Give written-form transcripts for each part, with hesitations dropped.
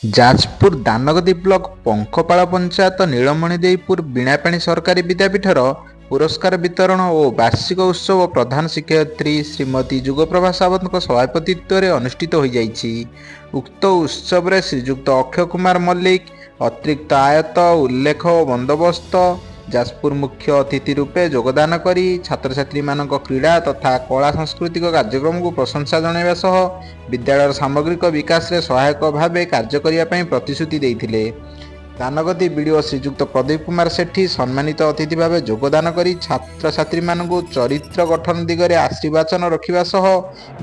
Jajpur Danagadi block ପଙ୍ଖପାଳ panchayat ନୀଳମଣିଦେଇପୁର Binapani ସରକାରୀ ବିଦ୍ୟାପୀଠର ପୁରସ୍କାର ବିତରଣ ଓ ବାର୍ଷିକ ଉତ୍ସବ ପ୍ରଧାନ ଶିକ୍ଷୟିତ୍ରୀ ଶ୍ରୀମତୀ ଯୁଗପ୍ରଭା ସାବତଙ୍କ ସଭାପତିତ୍ୱରେ ଅନୁଷ୍ଠିତ ହୋଇଯାଇଛି। ଉକ୍ତ ଉତ୍ସବରେ ଶ୍ରୀଯୁକ୍ତ ଅକ୍ଷୟ କୁମାର ମଲ୍ଲିକ, ଅତିରିକ୍ତ ଆୟତ ଉଲ୍ଲେଖ ଓ ବନ୍ଦୋବସ୍ତ ଯାଜପୁର ମୁଖ୍ୟ ଅତିଥି ରୂପେ ଯୋଗଦାନ କରି ଛାତ୍ରଛାତ୍ରୀମାନଙ୍କ କ୍ରୀଡ଼ା ତଥା କଳା ସାଂସ୍କୃତିକ କାର୍ଯ୍ୟକ୍ରମକୁ ପ୍ରଶଂସା ଜଣାଇବା ସହ ବିଦ୍ୟାଳୟର ସାମଗ୍ରିକ ବିକାଶରେ ସହାୟକ ଭାବେ କାର୍ଯ୍ୟ କରିବା ପାଇଁ ପ୍ରତିଶ୍ରୁତି ଦେଇଥିଲେ। ଦାନଗଦି ବିଡ଼ିଓ ଶ୍ରୀଯୁକ୍ତ ପ୍ରଦୀପ କୁମାର ସେଠୀ ସମ୍ମାନିତ ଅତିଥି ଭାବେ ଯୋଗଦାନ କରି ଛାତ୍ରଛାତ୍ରୀମାନଙ୍କୁ ଚରିତ୍ର ଗଠନ ଦିଗରେ ଆଶୀର୍ବାଚନ ରଖିବା ସହ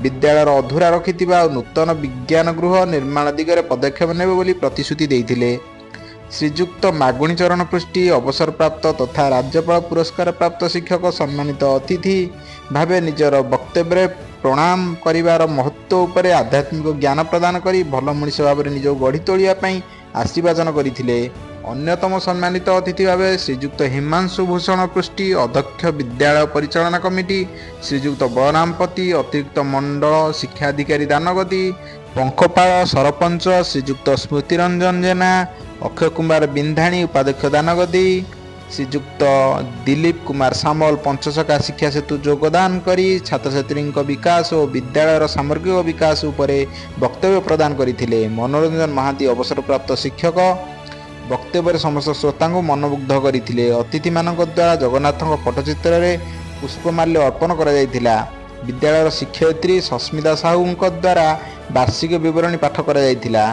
ବିଦ୍ୟାଳୟର ଅଧୁରା ରଖିଥିବା ନୂତନ ବିଜ୍ଞାନ ଗୃହ ନିର୍ମାଣ ଦିଗରେ ପଦକ୍ଷେପ ନେବେ ବୋଲି ପ୍ରତିଶ୍ରୁତି ଦେଇଥିଲେ। ଶ୍ରୀଯୁକ୍ତ ମାଗୁଣୀ ଚରଣ ପୃଷ୍ଟି ଅବସରପ୍ରାପ୍ତ ତଥା ରାଜ୍ୟପାଳ ପୁରସ୍କାର ପ୍ରାପ୍ତ ଶିକ୍ଷକ ସମ୍ମାନିତ ଅତିଥି ଭାବେ ନିଜର ବକ୍ତବ୍ୟରେ ପ୍ରଣାମ କରିବାର ମହତ୍ତ୍ୱ ଉପରେ ଆଧ୍ୟାତ୍ମିକ ଜ୍ଞାନ ପ୍ରଦାନ କରି ଭଲ ମଣିଷ ଭାବରେ ନିଜକୁ ଗଢ଼ି ତୋଳିବା ପାଇଁ ଆଶୀର୍ବାଚନ କରିଥିଲେ। ଅନ୍ୟତମ ସମ୍ମାନିତ ଅତିଥି ଭାବେ ଶ୍ରୀଯୁକ୍ତ ହିମାଂଶୁ ଭୂଷଣ ପୃଷ୍ଟି ଅଧ୍ୟକ୍ଷ ବିଦ୍ୟାଳୟ ପରିଚାଳନା କମିଟି, ଶ୍ରୀଯୁକ୍ତ ବଳରାମ ପତି ଅତିରିକ୍ତ ମଣ୍ଡଳ ଶିକ୍ଷାଧିକାରୀ ଦାନଗଦି, ପଙ୍ଖପାଳ ସରପଞ୍ଚ ଶ୍ରୀଯୁକ୍ତ ସ୍ମୃତିରଞ୍ଜନ ଜେନା, ଅକ୍ଷୟ କୁମାର ବିନ୍ଧାଣୀ ଉପାଧ୍ୟକ୍ଷ ଦାନଗଦି, ଶ୍ରୀଯୁକ୍ତ ଦିଲ୍ଲୀପ କୁମାର ସାମଲ ପଞ୍ଚସଖା ଶିକ୍ଷା ସେତୁ ଯୋଗଦାନ କରି ଛାତ୍ରଛାତ୍ରୀଙ୍କ ବିକାଶ ଓ ବିଦ୍ୟାଳୟର ସାମଗ୍ରିକ ବିକାଶ ଉପରେ ବକ୍ତବ୍ୟ ପ୍ରଦାନ କରିଥିଲେ। ମନୋରଞ୍ଜନ ମହାନ୍ତି ଅବସରପ୍ରାପ୍ତ ଶିକ୍ଷକ ବକ୍ତବ୍ୟରେ ସମସ୍ତ ଶ୍ରୋତାଙ୍କୁ ମନମୁଗ୍ଧ କରିଥିଲେ। ଅତିଥିମାନଙ୍କ ଦ୍ୱାରା ଜଗନ୍ନାଥଙ୍କ ପଟ୍ଟଚିତ୍ରରେ ପୁଷ୍ପମାଲ୍ୟ ଅର୍ପଣ କରାଯାଇଥିଲା। ବିଦ୍ୟାଳୟର ଶିକ୍ଷୟିତ୍ରୀ ସସ୍ମିତା ସାହୁଙ୍କ ଦ୍ୱାରା ବାର୍ଷିକ ବିବରଣୀ ପାଠ କରାଯାଇଥିଲା।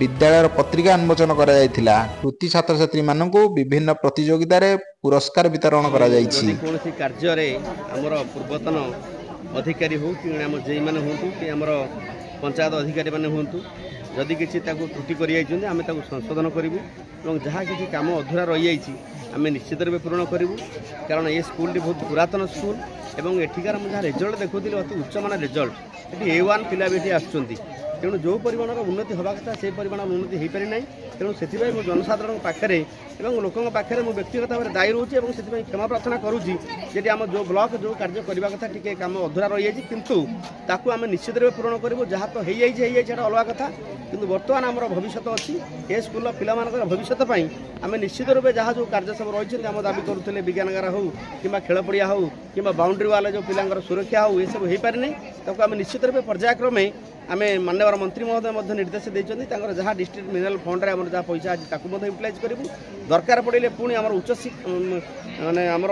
ବିଦ୍ୟାଳୟର ପତ୍ରିକା ଉନ୍ମୋଚନ କରାଯାଇଥିଲା। କୃତି ଛାତ୍ରଛାତ୍ରୀମାନଙ୍କୁ ବିଭିନ୍ନ ପ୍ରତିଯୋଗିତାରେ ପୁରସ୍କାର ବିତରଣ କରାଯାଇଛି। କୌଣସି କାର୍ଯ୍ୟରେ ଆମର ପୂର୍ବତନ ଅଧିକାରୀ ହେଉ କି ଆମ ଜେଇମାନେ ହୁଅନ୍ତୁ କି ଆମର ପଞ୍ଚାୟତ ଅଧିକାରୀମାନେ ହୁଅନ୍ତୁ, ଯଦି କିଛି ତାକୁ ତ୍ରୁଟି କରିଯାଇଛନ୍ତି ଆମେ ତାକୁ ସଂଶୋଧନ କରିବୁ ଏବଂ ଯାହା କିଛି କାମ ଅଧୁରା ରହିଯାଇଛି ଆମେ ନିଶ୍ଚିତ ରୂପେ ପୂରଣ କରିବୁ। କାରଣ ଏ ସ୍କୁଲଟି ବହୁତ ପୁରାତନ ସ୍କୁଲ ଏବଂ ଏଠିକାର ମୁଁ ଯାହା ରେଜଲ୍ଟ ଦେଖୁଥିଲି ଅତି ଉଚ୍ଚମାନର ରେଜଲ୍ଟ। ଏଠି A1 ପିଲା ବି ଏଠି ଆସୁଛନ୍ତି। ତେଣୁ ଯେଉଁ ପରିମାଣର ଉନ୍ନତି ହେବା କଥା ସେହି ପରିମାଣର ଉନ୍ନତି ହୋଇପାରି ନାହିଁ। ତେଣୁ ସେଥିପାଇଁ ମୁଁ ଜନସାଧାରଣଙ୍କ ପାଖରେ ଏବଂ ଲୋକଙ୍କ ପାଖରେ ମୁଁ ବ୍ୟକ୍ତିଗତ ଭାବରେ ଦାୟୀ ରହୁଛି ଏବଂ ସେଥିପାଇଁ କ୍ଷମା ପ୍ରାର୍ଥନା କରୁଛି। ଯେଠି ଆମ ଯେଉଁ ବ୍ଲକ ଯେଉଁ କାର୍ଯ୍ୟ କରିବା କଥା ଟିକେ କାମ ଅଧୁରା ରହିଯାଇଛି, କିନ୍ତୁ ତାକୁ ଆମେ ନିଶ୍ଚିତ ରୂପେ ପୂରଣ କରିବୁ। ଯାହା ତ ହେଇଯାଇଛି ସେଇଟା ଅଲଗା କଥା, କିନ୍ତୁ ବର୍ତ୍ତମାନ ଆମର ଭବିଷ୍ୟତ ଅଛି। ଏ ସ୍କୁଲର ପିଲାମାନଙ୍କର ଭବିଷ୍ୟତ ପାଇଁ ଆମେ ନିଶ୍ଚିତ ରୂପେ ଯାହା ଯେଉଁ କାର୍ଯ୍ୟ ସବୁ ରହିଛନ୍ତି ଆମ ଦାବି କରୁଥିଲେ, ବିଜ୍ଞାନଗାର ହେଉ କିମ୍ବା ଖେଳ ପଡ଼ିଆ ହେଉ କିମ୍ବା ବାଉଣ୍ଡରୀ ୱାଲ୍ ଯେଉଁ ପିଲାଙ୍କର ସୁରକ୍ଷା ହେଉ, ଏସବୁ ହୋଇପାରିନି। ତାକୁ ଆମେ ନିଶ୍ଚିତ ରୂପେ ପର୍ଯ୍ୟାୟକ୍ରମେ ଆମେ ମାନ୍ୟବର ମନ୍ତ୍ରୀ ମହୋଦୟ ମଧ୍ୟ ନିର୍ଦ୍ଦେଶ ଦେଇଛନ୍ତି। ତାଙ୍କର ଯାହା ଡିଷ୍ଟ୍ରିକ୍ଟ ମିନେରାଲ ଫଣ୍ଡରେ ଆମର ଯାହା ପଇସା ଅଛି ତାକୁ ମଧ୍ୟ ୟୁଟିଲାଇଜ୍ କରିବୁ। ଦରକାର ପଡ଼ିଲେ ପୁଣି ଆମର ମାନେ ଆମର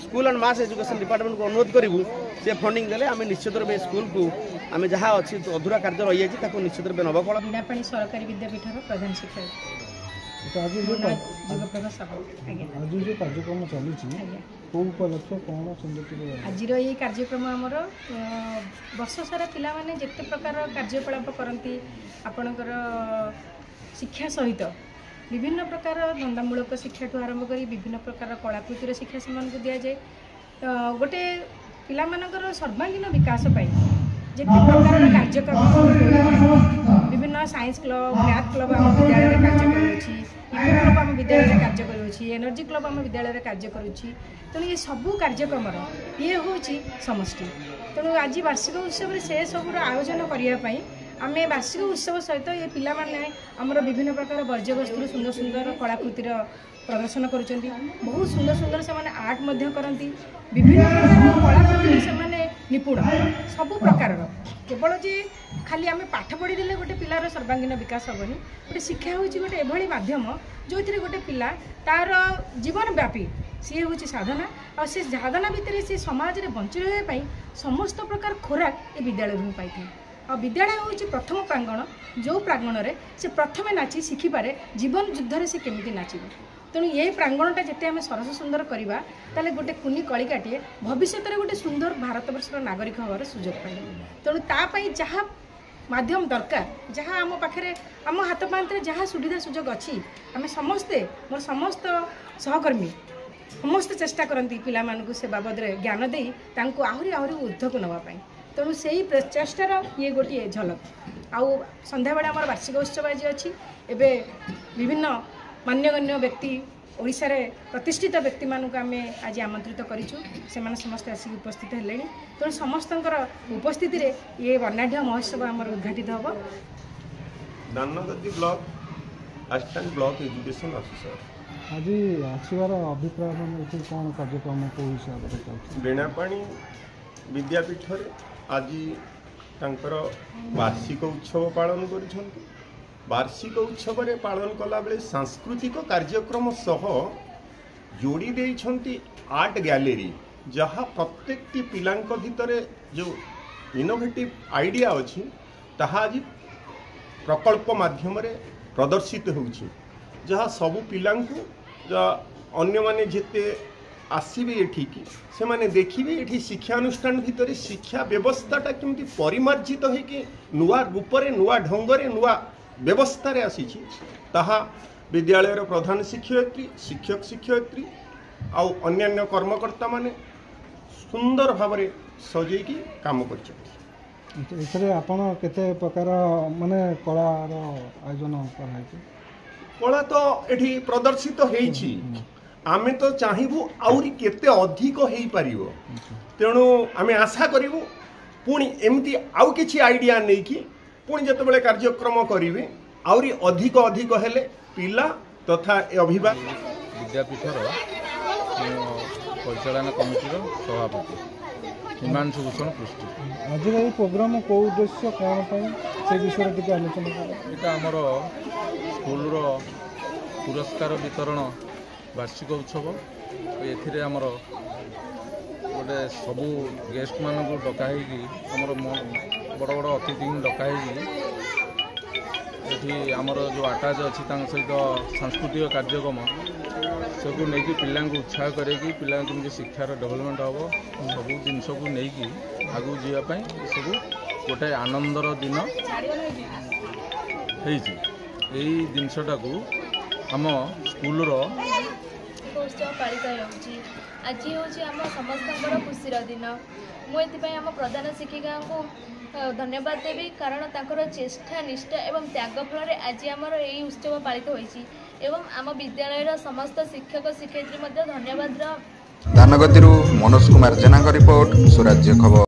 ସ୍କୁଲ ଆଣ୍ଡ ମାସ୍ ଏଜୁକେସନ୍ ଡିପାର୍ଟମେଣ୍ଟକୁ ଅନୁରୋଧ କରିବୁ, ସେ ଫଣ୍ଡିଂ ଦେଲେ ଆମେ ନିଶ୍ଚିତ ରୂପେ ସ୍କୁଲକୁ ଆମେ ଯାହା ଅଛି ଅଧୁରା କାର୍ଯ୍ୟ ରହିଯାଇଛି ତାକୁ ନିଶ୍ଚିତ ରୂପେ ନବକଳ ବୀଣାପାଣି ସରକାରୀ ବିଦ୍ୟାପୀଠର ପ୍ରଧାନ ଶିକ୍ଷକ କାର୍ଯ୍ୟକ୍ରମ ଚାଲିଛି କୋଉ ଉପଲକ୍ଷ କଣ ଆଜିର ଏହି କାର୍ଯ୍ୟକ୍ରମ ଆମର ବର୍ଷ ସାରା ପିଲାମାନେ ଯେତେ ପ୍ରକାର କାର୍ଯ୍ୟକଳାପ କରନ୍ତି ଆପଣଙ୍କର ଶିକ୍ଷା ସହିତ ବିଭିନ୍ନ ପ୍ରକାର ଧନ୍ଦାମୂଳକ ଶିକ୍ଷାଠୁ ଆରମ୍ଭ କରି ବିଭିନ୍ନ ପ୍ରକାର କଳାକୃତିର ଶିକ୍ଷା ସେମାନଙ୍କୁ ଦିଆଯାଏ। ଗୋଟେ ପିଲାମାନଙ୍କର ସର୍ବାଙ୍ଗୀନ ବିକାଶ ପାଇଁ ଯେତେ ପ୍ରକାରର କାର୍ଯ୍ୟକ୍ରମ ବିଭିନ୍ନ ସାଇନ୍ସ କ୍ଲବ, ମ୍ୟାଥ୍ କ୍ଲବ ଆମ ବିଦ୍ୟାଳୟରେ କାର୍ଯ୍ୟ କରୁଅଛି, ଇକୋ କ୍ଲବ ଆମ ବିଦ୍ୟାଳୟରେ କାର୍ଯ୍ୟ କରୁଅଛି, ଏନର୍ଜି କ୍ଲବ ଆମ ବିଦ୍ୟାଳୟରେ କାର୍ଯ୍ୟ କରୁଛି। ତେଣୁ ଏ ସବୁ କାର୍ଯ୍ୟକ୍ରମର ଇଏ ହେଉଛି ସମଷ୍ଟି। ତେଣୁ ଆଜି ବାର୍ଷିକ ଉତ୍ସବରେ ସେ ସବୁର ଆୟୋଜନ କରିବା ପାଇଁ ଆମେ ବାର୍ଷିକ ଉତ୍ସବ ସହିତ ଏ ପିଲାମାନେ ଆମର ବିଭିନ୍ନ ପ୍ରକାର ବର୍ଜ୍ୟବସ୍ତୁରୁ ସୁନ୍ଦର ସୁନ୍ଦର କଳାକୃତିର ପ୍ରଦର୍ଶନ କରୁଛନ୍ତି। ବହୁତ ସୁନ୍ଦର ସୁନ୍ଦର ସେମାନେ ଆର୍ଟ ମଧ୍ୟ କରନ୍ତି। ବିଭିନ୍ନ ପ୍ରକାର କଳାକୃତିରେ ସେମାନେ ନିପୁଣ ସବୁ ପ୍ରକାରର। କେବଳ ଯେ ଖାଲି ଆମେ ପାଠ ପଢ଼ିଦେଲେ ଗୋଟେ ପିଲାର ସର୍ବାଙ୍ଗୀନ ବିକାଶ ହେବନି। ଗୋଟେ ଶିକ୍ଷା ହେଉଛି ଗୋଟେ ଏଭଳି ମାଧ୍ୟମ ଯେଉଁଥିରେ ଗୋଟେ ପିଲା ତାର ଜୀବନ ବ୍ୟାପୀ ସିଏ ହେଉଛି ସାଧନା, ଆଉ ସେ ସାଧନା ଭିତରେ ସେ ସମାଜରେ ବଞ୍ଚି ରହିବା ପାଇଁ ସମସ୍ତ ପ୍ରକାର ଖୋରାକ ଏ ବିଦ୍ୟାଳୟରୁ ହିଁ ପାଇଥାଏ। ଆଉ ବିଦ୍ୟାଳୟ ହେଉଛି ପ୍ରଥମ ପ୍ରାଙ୍ଗଣ, ଯେଉଁ ପ୍ରାଙ୍ଗଣରେ ସେ ପ୍ରଥମେ ନାଚି ଶିଖିପାରେ ଜୀବନ ଯୁଦ୍ଧରେ ସେ କେମିତି ନାଚିବ। ତେଣୁ ଏ ପ୍ରାଙ୍ଗଣଟା ଯେତେ ଆମେ ସରସ ସୁନ୍ଦର କରିବା ତାହେଲେ ଗୋଟେ କୁନି କଳିକାଟିଏ ଭବିଷ୍ୟତରେ ଗୋଟେ ସୁନ୍ଦର ଭାରତବର୍ଷର ନାଗରିକ ହେବାର ସୁଯୋଗ ପାଇବ। ତେଣୁ ତା ପାଇଁ ଯାହା ମାଧ୍ୟମ ଦରକାର, ଯାହା ଆମ ପାଖରେ ଆମ ହାତ ପାନ୍ତରେ ଯାହା ସୁବିଧା ସୁଯୋଗ ଅଛି, ଆମେ ସମସ୍ତେ ମୋର ସମସ୍ତ ସହକର୍ମୀ ସମସ୍ତେ ଚେଷ୍ଟା କରନ୍ତି ପିଲାମାନଙ୍କୁ ସେ ବାବଦରେ ଜ୍ଞାନ ଦେଇ ତାଙ୍କୁ ଆହୁରି ଆହୁରି ঊର୍ଦ୍ଧ୍ୱକୁ ନେବା ପାଇଁ। ତେଣୁ ସେହି ପ୍ରଚେଷ୍ଟାର ଇଏ ଗୋଟିଏ ଝଲକ। ଆଉ ସନ୍ଧ୍ୟାବେଳେ ଆମର ବାର୍ଷିକ ଉତ୍ସବ ଆଜି ଅଛି। ଏବେ ବିଭିନ୍ନ ମାନ୍ୟଗଣ୍ୟ ବ୍ୟକ୍ତି ଓଡ଼ିଶାରେ ପ୍ରତିଷ୍ଠିତ ବ୍ୟକ୍ତିମାନଙ୍କୁ ଆମେ ଆଜି ଆମନ୍ତ୍ରିତ କରିଛୁ। ସେମାନେ ସମସ୍ତେ ଆସିକି ଉପସ୍ଥିତ ହେଲେଣି। ତେଣୁ ସମସ୍ତଙ୍କର ଉପସ୍ଥିତିରେ ଇଏ ବର୍ଣ୍ଣାଢ୍ୟ ମହୋତ୍ସବ ଆମର ଉଦ୍ଘାଟିତ ହେବ। Danagadi block assistant block education officer. आज आसबार अभिप्राय मैंने कौन कार्यक्रम को हिसाब से चलती बेणापाणी विद्यापीठ आज तांकर वार्षिक उत्सव पालन कर वार्षिक उत्सव पालन कला बेले सांस्कृतिक कार्यक्रम सह जोड़ी देइछंती आर्ट गैलरी जहाँ प्रत्येक पिलांक भितर जो इनोवेटिव आइडिया अच्छी ताहा आज प्रकल्प माध्यम प्रदर्शित होउछि जहाँ सबू पिलांकु अन्य माने जेते आसबे एठिकी से माने देखिबे एठी शिक्षा अनुष्ठान भितर शिक्षा व्यवस्थाटा केमती परिमार्जित होइके नुआ रूपरे नुआ ढंगरे नुआ व्यवस्था रे आसीछि ताहा विद्यालय प्रधान शिक्षयित्री शिक्षक शिक्षयित्री आउ अन्यान्य कर्मकर्ता माने सुंदर भाव सजेकी काम कर आपण केते प्रकार माने कलार आयोजन कराई कला तो एठी प्रदर्शित होईछि आमे तो चाहिबू आउरी केते अधिक हेई परिवो तेणु आमे आशा करिवू पुणी एमती आउ किछि आइडिया नै कि पुणी जते बेले कार्यक्रम करिवे आउरी अधिक अधिक हेले पिला तथा अभिभावक विद्यापीठर परिचालन कमिटीर सभापति हिमांशु भूषण पृष्टि। आज ये प्रोग्राम को उद्देश्य कौन से विषय टी आलोचना यहाँ आमर स्कूल पुरस्कार वितरण वार्षिक उत्सव एथिरे आमर गोटे सबू गेस्ट मानक डकाई आमर बड़ बड़ अतिथि डकाई ये आमर जो आटाच अच्छी सहित सांस्कृतिक कार्यक्रम सबू नहीं पिला उत्साह करेगी पिला केमती शिक्षार डेभलपमेंट हम सब जिनस को लेकिन आगू जावाई सब गोटे आनंदर दिन यही जिनसटा को आम स्कूल उत्सव पालित होउछि आज हूँ आम समस्त खुशीर दिन मुझे आम प्रधान शिक्षिका को धन्यवाद देवी कारण तांकर चेष्टा निष्ठा एवं त्याग फल आज आमर यही उत्सव पालित होइछि एवं आम विद्यालय समस्त शिक्षक शिक्षयित्री धन्यवाद। दानगदी मनोज कुमार जेना रिपोर्ट स्वराज्य खबर।